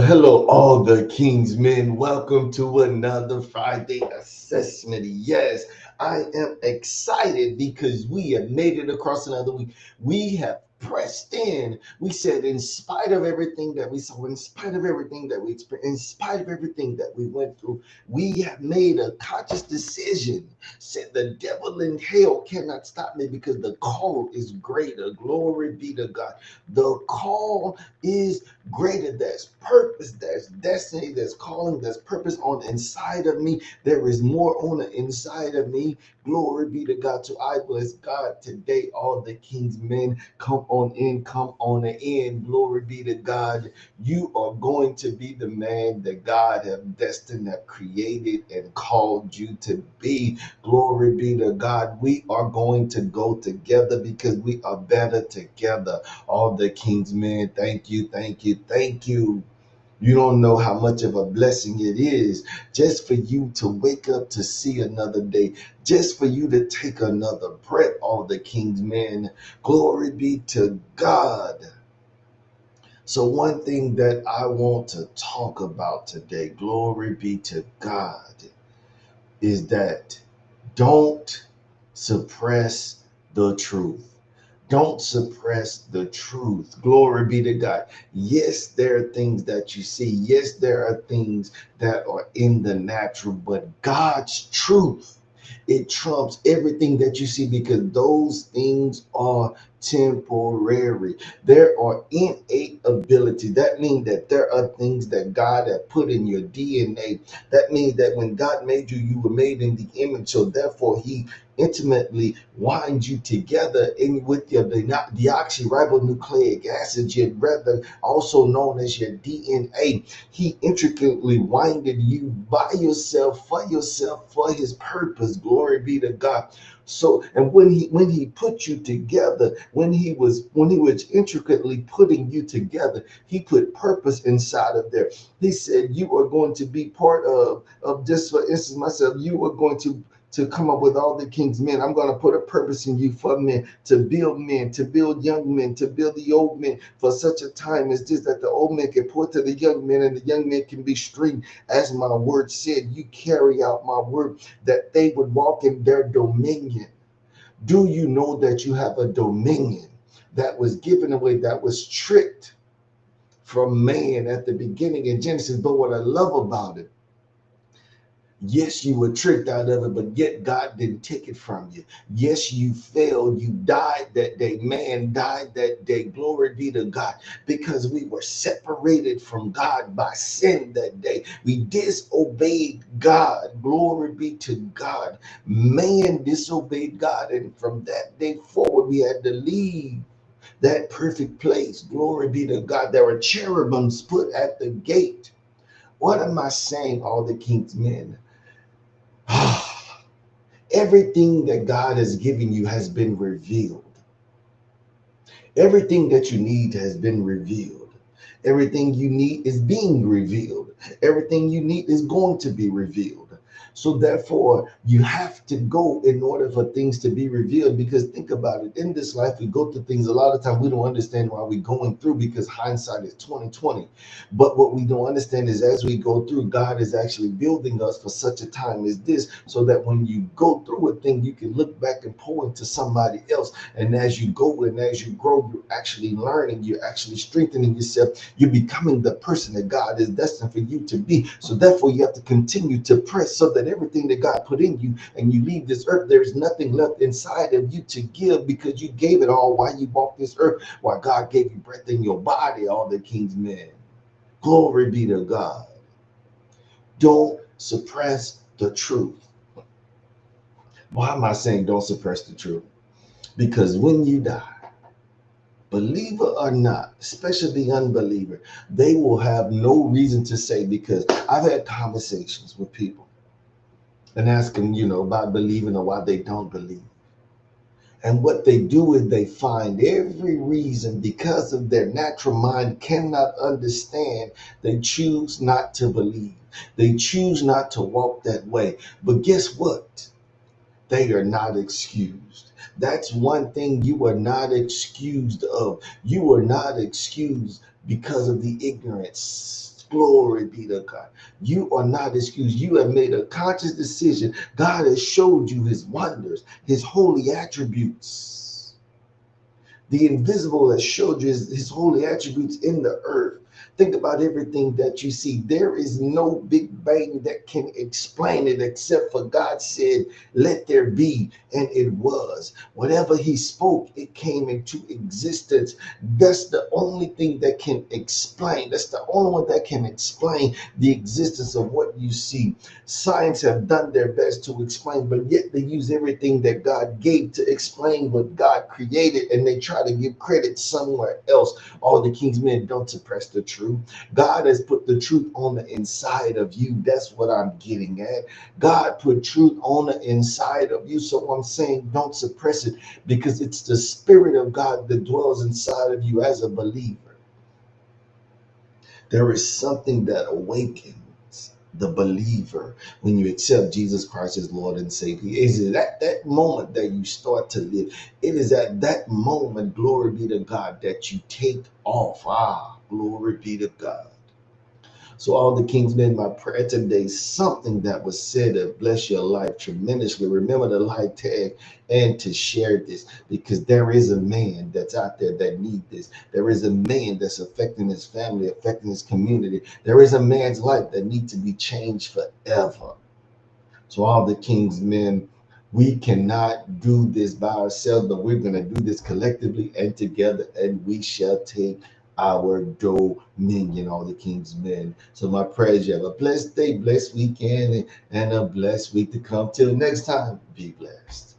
Hello, all the King's men. Welcome to another Friday assessment. Yes, I am excited because we have made it across another week. We have pressed in. We said, in spite of everything that we saw, in spite of everything that we experienced, in spite of everything that we went through, we have made a conscious decision. Said the devil in hell cannot stop me because the call is greater. Glory be to God. The call is greater. There's purpose, there's destiny, there's calling, there's purpose on the inside of me. There is more on the inside of me. Glory be to God. So I bless God today. All the King's men, come on in, come on in. Glory be to God. You are going to be the man that God have destined, have created, and called you to be. Glory be to God. We are going to go together because we are better together. All the King's men, thank you, thank you, thank you. You don't know how much of a blessing it is just for you to wake up to see another day, just for you to take another breath. All the King's men, glory be to God. So one thing that I want to talk about today, glory be to God, is that don't suppress the truth. Don't suppress the truth. Glory be to God. Yes, there are things that you see. Yes, there are things that are in the natural, but God's truth, it trumps everything that you see because those things are temporary. There are innate ability. That means that there are things that God had put in your DNA. That means that when God made you, you were made in the image. So therefore, He intimately wind you together in with your deoxyribonucleic acid, your brother, also known as your DNA. He intricately winded you by yourself, for his purpose. Glory be to God. So, and when he put you together, when he was intricately putting you together, he put purpose inside of there. He said you are going to be part of just, for instance, myself, you are going to come up with all the King's men. I'm going to put a purpose in you for men, to build young men, to build the old men for such a time as this, that the old men can pour to the young men and the young men can be strengthened. As my word said, you carry out my word that they would walk in their dominion. Do you know that you have a dominion that was given away, that was tricked from man at the beginning in Genesis? But what I love about it, yes, you were tricked out of it, but yet God didn't take it from you. Yes, you failed. You died that day. Man died that day. Glory be to God. Because we were separated from God by sin that day. We disobeyed God. Glory be to God. Man disobeyed God. And from that day forward, we had to leave that perfect place. Glory be to God. There were cherubims put at the gate. What am I saying, all the King's men? Everything that God has given you has been revealed. Everything that you need has been revealed. Everything you need is being revealed. Everything you need is going to be revealed. So therefore, you have to go in order for things to be revealed. Because think about it, in this life, we go through things. A lot of time we don't understand why we're going through because hindsight is 2020. But what we don't understand is as we go through, God is actually building us for such a time as this, so that when you go through a thing, you can look back and point to somebody else. And as you go and as you grow, you're actually learning, you're actually strengthening yourself, you're becoming the person that God is destined for you to be. So therefore, you have to continue to press so that everything that God put in you and you leave this earth, there's nothing left inside of you to give because you gave it all while you walked this earth, while God gave you breath in your body. All the King's men. Glory be to God. Don't suppress the truth. Why am I saying don't suppress the truth? Because when you die, believer or not, especially the unbeliever, they will have no reason to say, because I've had conversations with people and ask them, about believing or why they don't believe. And what they do is they find every reason, because of their natural mind cannot understand. They choose not to believe. They choose not to walk that way. But guess what? They are not excused. That's one thing you are not excused of. You are not excused because of the ignorance. Glory be to God. You are not excused. You have made a conscious decision. God has showed you his wonders, his holy attributes. The invisible has showed you his holy attributes in the earth. Think about everything that you see. There is no big bang that can explain it except for God said, let there be, and it was. Whatever he spoke, it came into existence. That's the only thing that can explain. That's the only one that can explain the existence of what you see. Science have done their best to explain, but yet they use everything that God gave to explain what God created, and they try to give credit somewhere else. All the king's men, don't suppress the truth. God has put the truth on the inside of you. That's what I'm getting at. God put truth on the inside of you. So I'm saying don't suppress it, because it's the Spirit of God that dwells inside of you as a believer. There is something that awakens the believer when you accept Jesus Christ as Lord and Savior. Is it at that moment that you start to live? It is at that moment, glory be to God, that you take off. Glory be to God. So, all the king's men, my prayer today, something that was said to bless your life tremendously. Remember to like, tag, and to share this, because there is a man that's out there that needs this. There is a man that's affecting his family, affecting his community. There is a man's life that needs to be changed forever. So, all the king's men, we cannot do this by ourselves, but we're going to do this collectively and together, and we shall take our dominion, all the king's men. So, my prayers, you have a blessed day, blessed weekend, and a blessed week to come. Till next time, be blessed.